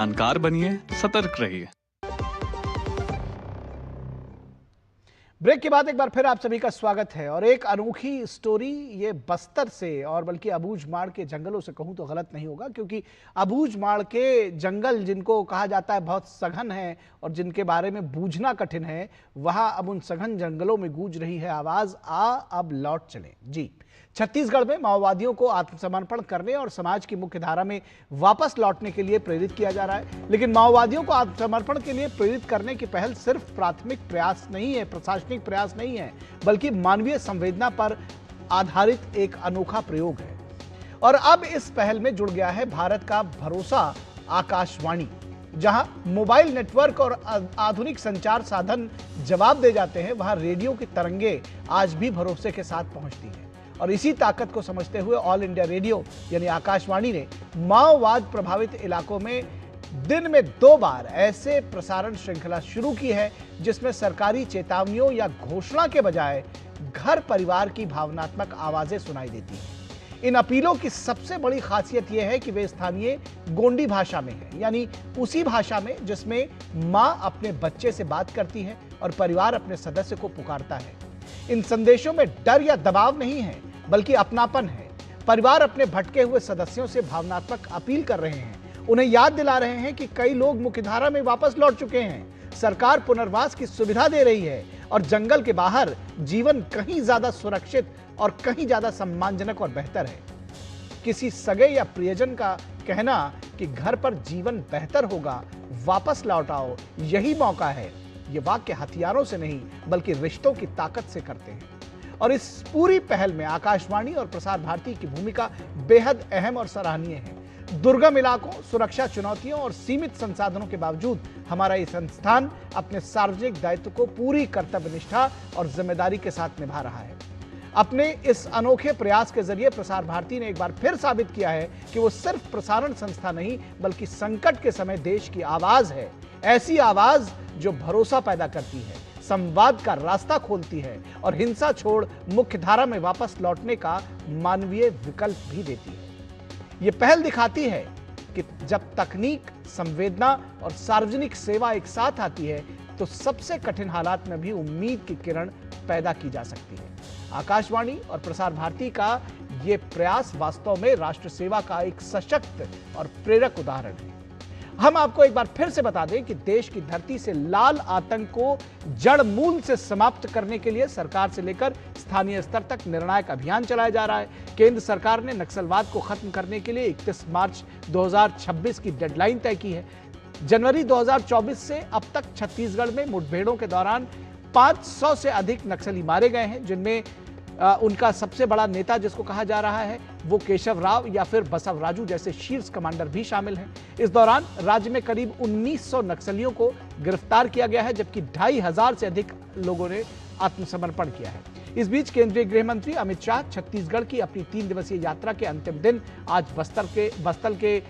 जानकार बनिए, सतर्क रहिए। ब्रेक के बाद एक बार फिर आप सभी का स्वागत है और एक अनोखी स्टोरी ये बस्तर से और बल्कि अबूझमाड़ के जंगलों से कहूं तो गलत नहीं होगा, क्योंकि अबूझमाड़ के जंगल जिनको कहा जाता है बहुत सघन है और जिनके बारे में बूझना कठिन है, वहां अब उन सघन जंगलों में गूंज रही है आवाज, आ अब लौट चले। जी, छत्तीसगढ़ में माओवादियों को आत्मसमर्पण करने और समाज की मुख्य धारा में वापस लौटने के लिए प्रेरित किया जा रहा है। लेकिन माओवादियों को आत्मसमर्पण के लिए प्रेरित करने की पहल सिर्फ प्राथमिक प्रयास नहीं है, प्रशासनिक प्रयास नहीं है, बल्कि मानवीय संवेदना पर आधारित एक अनोखा प्रयोग है। और अब इस पहल में जुड़ गया है भारत का भरोसा आकाशवाणी, जहां मोबाइल नेटवर्क और आधुनिक संचार साधन जवाब दे जाते हैं, वहां रेडियो की तरंगे आज भी भरोसे के साथ पहुंचती हैं। और इसी ताकत को समझते हुए ऑल इंडिया रेडियो यानी आकाशवाणी ने माओवाद प्रभावित इलाकों में दिन में 2 बार ऐसे प्रसारण श्रृंखला शुरू की है जिसमें सरकारी चेतावनियों या घोषणा के बजाय घर परिवार की भावनात्मक आवाजें सुनाई देती हैं। इन अपीलों की सबसे बड़ी खासियत यह है कि वे स्थानीय गोंडी भाषा में है, यानी उसी भाषा में जिसमें मां अपने बच्चे से बात करती है और परिवार अपने सदस्य को पुकारता है। इन संदेशों में डर या दबाव नहीं है, बल्कि अपनापन है। परिवार अपने भटके हुए सदस्यों से भावनात्मक अपील कर रहे हैं, उन्हें याद दिला रहे हैं कि कई लोग मुख्यधारा में वापस लौट चुके हैं, सरकार पुनर्वास की सुविधा दे रही है और जंगल के बाहर जीवन कहीं ज्यादा सुरक्षित और कहीं ज्यादा सम्मानजनक और बेहतर है। किसी सगे या प्रियजन का कहना कि घर पर जीवन बेहतर होगा, वापस लौट आओ, यही मौका है, ये वाक्य हथियारों से नहीं बल्कि रिश्तों की ताकत से करते हैं। और इस पूरी पहल में आकाशवाणी और प्रसार भारती की भूमिका बेहद अहम और सराहनीय है। दुर्गम इलाकों, सुरक्षा चुनौतियों और सीमित संसाधनों के बावजूद हमारा ये संस्थान अपने सार्वजनिक दायित्व को पूरी कर्तव्यनिष्ठा और जिम्मेदारी के साथ निभा रहा है। अपने इस अनोखे प्रयास के जरिए प्रसार भारती ने एक बार फिर साबित किया है कि वो सिर्फ प्रसारण संस्था नहीं बल्कि संकट के समय देश की आवाज है, ऐसी आवाज जो भरोसा पैदा करती है, संवाद का रास्ता खोलती है और हिंसा छोड़ मुख्य धारा में वापस लौटने का मानवीय विकल्प भी देती है। यह पहल दिखाती है कि जब तकनीक, संवेदना और सार्वजनिक सेवा एक साथ आती है तो सबसे कठिन हालात में भी उम्मीद की किरण पैदा की जा सकती है। आकाशवाणी और प्रसार भारती का यह प्रयास वास्तव में राष्ट्र सेवा का एक सशक्त और प्रेरक उदाहरण है। हम आपको एक बार फिर से बता दें कि देश की धरती से लाल आतंक को जड़ मूल से समाप्त करने के लिए सरकार से लेकर स्थानीय स्तर तक निर्णायक अभियान चलाया जा रहा है। केंद्र सरकार ने नक्सलवाद को खत्म करने के लिए 31 मार्च 2026 की डेडलाइन तय की है। जनवरी 2024 से अब तक छत्तीसगढ़ में मुठभेड़ों के दौरान 500 से अधिक नक्सली मारे गए हैं, जिनमें उनका सबसे बड़ा नेता जिसको कहा जा रहा है वो केशव राव या फिर बसव राजू जैसे शीर्ष कमांडर भी शामिल हैं। इस दौरान राज्य में करीब 1900 नक्सलियों को गिरफ्तार किया गया है, जबकि 2500 से अधिक लोगों ने आत्मसमर्पण किया है। इस बीच केंद्रीय गृह मंत्री अमित शाह छत्तीसगढ़ की अपनी 3 दिवसीय यात्रा के अंतिम दिन आज बस्तर के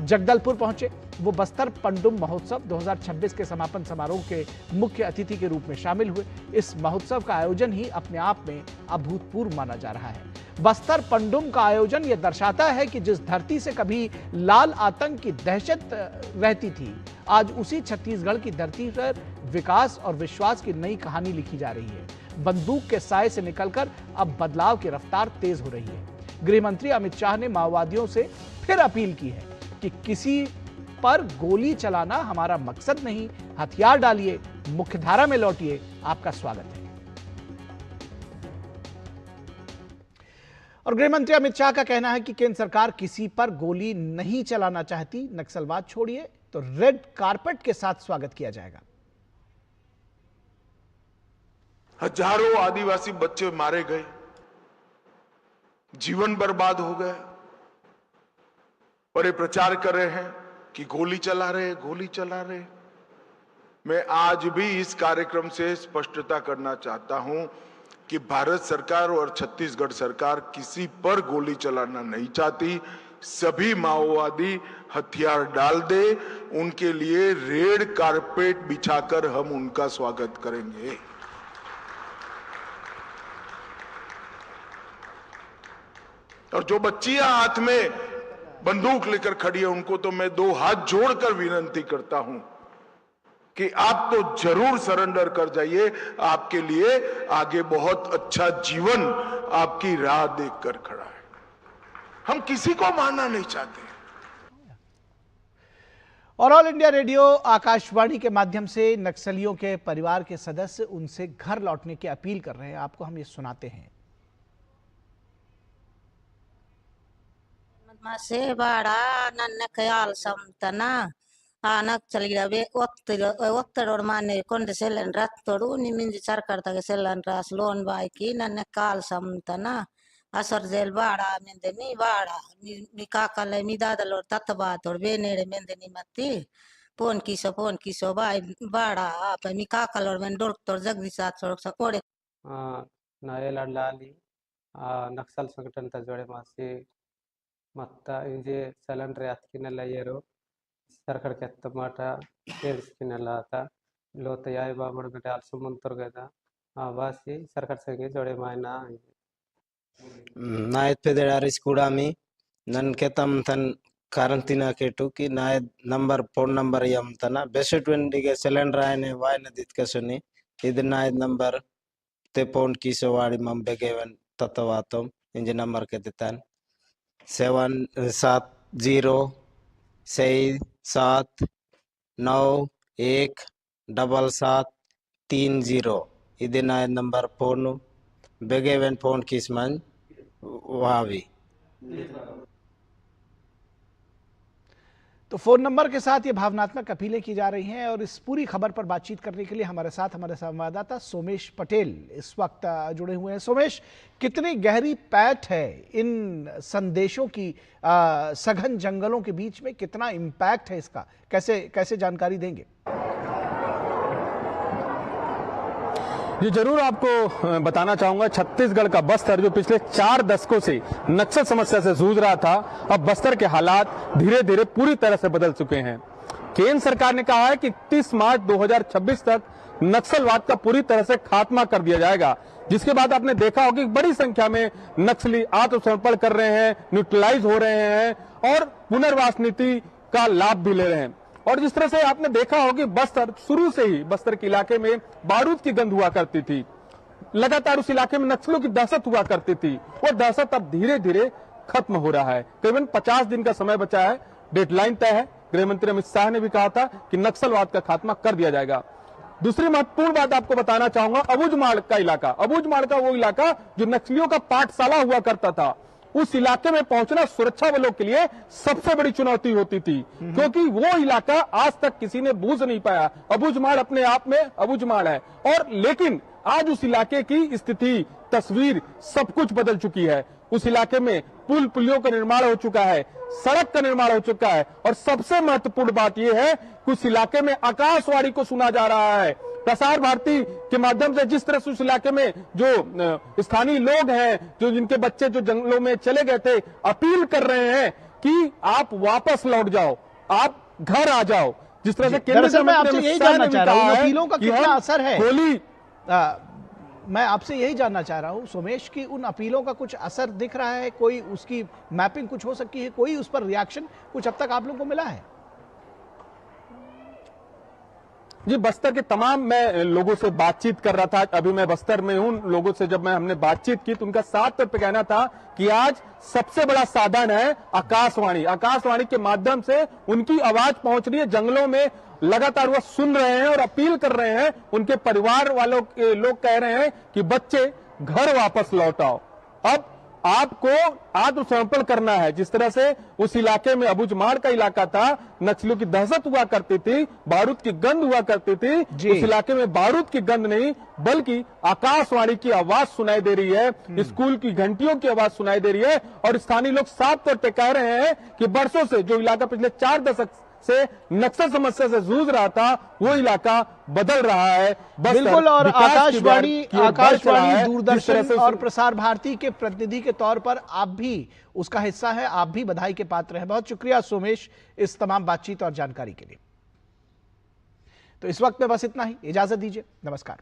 जगदलपुर पहुंचे। वो बस्तर पंडुम महोत्सव 2026 के समापन समारोह के मुख्य अतिथि के रूप में शामिल हुए। इस महोत्सव का आयोजन ही अपने आप में अभूतपूर्व माना जा रहा है। बस्तर पंडुम का आयोजन यह दर्शाता है कि जिस धरती से कभी लाल आतंक की दहशत रहती थी, आज उसी छत्तीसगढ़ की धरती पर विकास और विश्वास की नई कहानी लिखी जा रही है। बंदूक के साए से निकलकर अब बदलाव की रफ्तार तेज हो रही है। गृह मंत्री अमित शाह ने माओवादियों से फिर अपील की है कि किसी पर गोली चलाना हमारा मकसद नहीं, हथियार डालिए, मुख्यधारा में लौटिए, आपका स्वागत है। और गृह मंत्री अमित शाह का कहना है कि केंद्र सरकार किसी पर गोली नहीं चलाना चाहती, नक्सलवाद छोड़िए तो रेड कारपेट के साथ स्वागत किया जाएगा। हजारों आदिवासी बच्चे मारे गए, जीवन बर्बाद हो गए और ये प्रचार कर रहे हैं कि गोली चला रहे। मैं आज भी इस कार्यक्रम से स्पष्टता करना चाहता हूं कि भारत सरकार और छत्तीसगढ़ सरकार किसी पर गोली चलाना नहीं चाहती। सभी माओवादी हथियार डाल दे, उनके लिए रेड कारपेट बिछाकर हम उनका स्वागत करेंगे। और जो बच्चियां हाथ में बंदूक लेकर खड़ी है, उनको तो मैं 2 हाथ जोड़कर विनती करता हूं कि आप तो जरूर सरेंडर कर जाइए। आपके लिए आगे बहुत अच्छा जीवन आपकी राह देखकर खड़ा है। हम किसी को मारना नहीं चाहते। और ऑल इंडिया रेडियो आकाशवाणी के माध्यम से नक्सलियों के परिवार के सदस्य उनसे घर लौटने की अपील कर रहे हैं। आपको हम ये सुनाते हैं। से बाड़ा नन्ने ख्याल समतना आनक चली रवे ಒತ್ತಡ ಮಾನೆ ಕೊಂಡ ಸೆಲ್ಲನ್ ರತ್ತೋಡು ನಿಮಿಂಜಿ ಸರ್ಕಾರದಾಗ ಸೆಲ್ಲನ್ ರಾಸ್ ಲೋನ್ ಬಾಯ್ಕಿ ನನ್ನ ಕಾಲ್ ಸಮತನ ಅಸರ್ ಜೆಲ್ ಬಾಡ ಮೆಂದೆನಿ ಬಾಡ ಮಿ ಕಾಕಲೆ ಮಿ ದಾದಲೋ ತತ್ತಬಾ ತೋಡ್ ಬೇನೆಡೆ ಮೆಂದೆನಿ ಮತ್ತಿ ಫೋನ್ ಕಿಸೋ ಬಾಯ್ ಬಾಡ ಆಪ ಮಿ ಕಾಕಲೋಡ್ ಮೆನ್ ಡೋಲ್ ತೋಡ್ ಜಗದೀಶ ಸೋಡ್ ಸಕೋಡೆ ನಾಯಲ ಲಾಲಿ ನಕ್ಸಲ್ ಸಂಘಟನೆ ಜೋಡೆ ಮಾಸಿ ಮತ್ತ ಇಂಜೆ ಸೆಲೆಂಡ್ರೆ ಅತ್ಕಿನೆಲ್ಲ ಏರು सरकार के माटा आता लोत याय बाबड़ बेटे आलसो मंतर गदा वासी सरकार संगे जोड़े मायना नायत पेदेडारिस कुडामी नन केतम तन काರಂತಿನ केटू की नाय नंबर फोन नंबर यम तना बेसेट वेंडिगे सिलेंडर आयने वायने दितकसनी इद नाय नंबर ते फोन कीसो वाडी मम बेगेवन ततवातम इंजे नंबर के देतन 70796717730 इदे नाय नंबर फोन बेगेवन फोन किसमन वावी। तो फोन नंबर के साथ ये भावनात्मक अपीलें की जा रही हैं और इस पूरी खबर पर बातचीत करने के लिए हमारे साथ हमारे संवाददाता सोमेश पटेल इस वक्त जुड़े हुए हैं। सोमेश, कितनी गहरी पैठ है इन संदेशों की सघन जंगलों के बीच में, कितना इम्पैक्ट है इसका, कैसे जानकारी देंगे? ये जरूर आपको बताना चाहूंगा, छत्तीसगढ़ का बस्तर जो पिछले 4 दशकों से नक्सल समस्या से जूझ रहा था, अब बस्तर के हालात धीरे धीरे पूरी तरह से बदल चुके हैं। केंद्र सरकार ने कहा है कि 31 मार्च 2026 तक नक्सलवाद का पूरी तरह से खात्मा कर दिया जाएगा, जिसके बाद आपने देखा होगा कि बड़ी संख्या में नक्सली आत्मसमर्पण कर रहे हैं, न्यूट्रलाइज हो रहे हैं और पुनर्वास नीति का लाभ भी ले रहे हैं। और जिस तरह से आपने देखा होगा कि बस्तर शुरू से ही बस्तर के इलाके में बारूद की गंध हुआ करती थी, लगातार उस इलाके में नक्सलों की दहशत हुआ करती थी। वो दहशत अब धीरे धीरे खत्म हो रहा है। करीबन 50 दिन का समय बचा है, डेडलाइन तय है। गृह मंत्री अमित शाह ने भी कहा था कि नक्सलवाद का खात्मा कर दिया जाएगा। दूसरी महत्वपूर्ण बात आपको बताना चाहूंगा, अबूझमाड़ का इलाका, अबूझमाड़ का वो इलाका जो नक्सलियों का पाठशाला हुआ करता था, उस इलाके में पहुंचना सुरक्षा बलों के लिए सबसे बड़ी चुनौती होती थी, क्योंकि वो इलाका आज तक किसी ने बूझ नहीं पाया। अबूझमाड़ अपने आप में अबूझमाड़ है, और लेकिन आज उस इलाके की स्थिति, तस्वीर सब कुछ बदल चुकी है। उस इलाके में पुलियों का निर्माण हो चुका है, सड़क का निर्माण हो चुका है, और सबसे महत्वपूर्ण बात यह है कि उस इलाके में आकाशवाणी को सुना जा रहा है। प्रसार भारती के माध्यम से जिस तरह से उस इलाके में जो स्थानीय लोग हैं, जो जिनके बच्चे जो जंगलों में चले गए थे, अपील कर रहे हैं कि आप वापस लौट जाओ, आप घर आ जाओ। जिस तरह से केंद्र मैं आपसे यही जानना चाह रहा हूं, अपीलों का कितना असर है? मैं आपसे यही जानना चाह रहा हूं सोमेश कि उन अपीलों का कुछ असर दिख रहा है, कोई उसकी मैपिंग कुछ हो सकती है, कोई उस पर रिएक्शन कुछ अब तक आप लोगों को मिला है? जी, बस्तर के तमाम मैं लोगों से बातचीत कर रहा था, अभी मैं बस्तर में हूं। लोगों से जब हमने बातचीत की तो उनका साफ तौर पे कहना था कि आज सबसे बड़ा साधन है आकाशवाणी। आकाशवाणी के माध्यम से उनकी आवाज पहुंच रही है, जंगलों में लगातार वो सुन रहे हैं और अपील कर रहे हैं। उनके परिवार वालों के लोग कह रहे हैं कि बच्चे घर वापस लौट आओ, अब आपको आत्मसमर्पण करना है। जिस तरह से उस इलाके में अबूझमाड़ का इलाका था, नक्सलियों की दहशत हुआ करती थी, बारूद की गंध हुआ करती थी, उस इलाके में बारूद की गंध नहीं बल्कि आकाशवाणी की आवाज सुनाई दे रही है, स्कूल की घंटियों की आवाज सुनाई दे रही है। और स्थानीय लोग साफ तौर पर कह रहे हैं कि बरसों से जो इलाका पिछले 4 दशक से नक्सल समस्या से जूझ रहा था, वो इलाका बदल रहा है। बिल्कुल, और आकाशवाणी, दूरदर्शन और प्रसार भारती के प्रतिनिधि के तौर पर आप भी उसका हिस्सा है, आप भी बधाई के पात्र हैं। बहुत शुक्रिया सोमेश इस तमाम बातचीत और जानकारी के लिए। तो इस वक्त में बस इतना ही, इजाजत दीजिए, नमस्कार।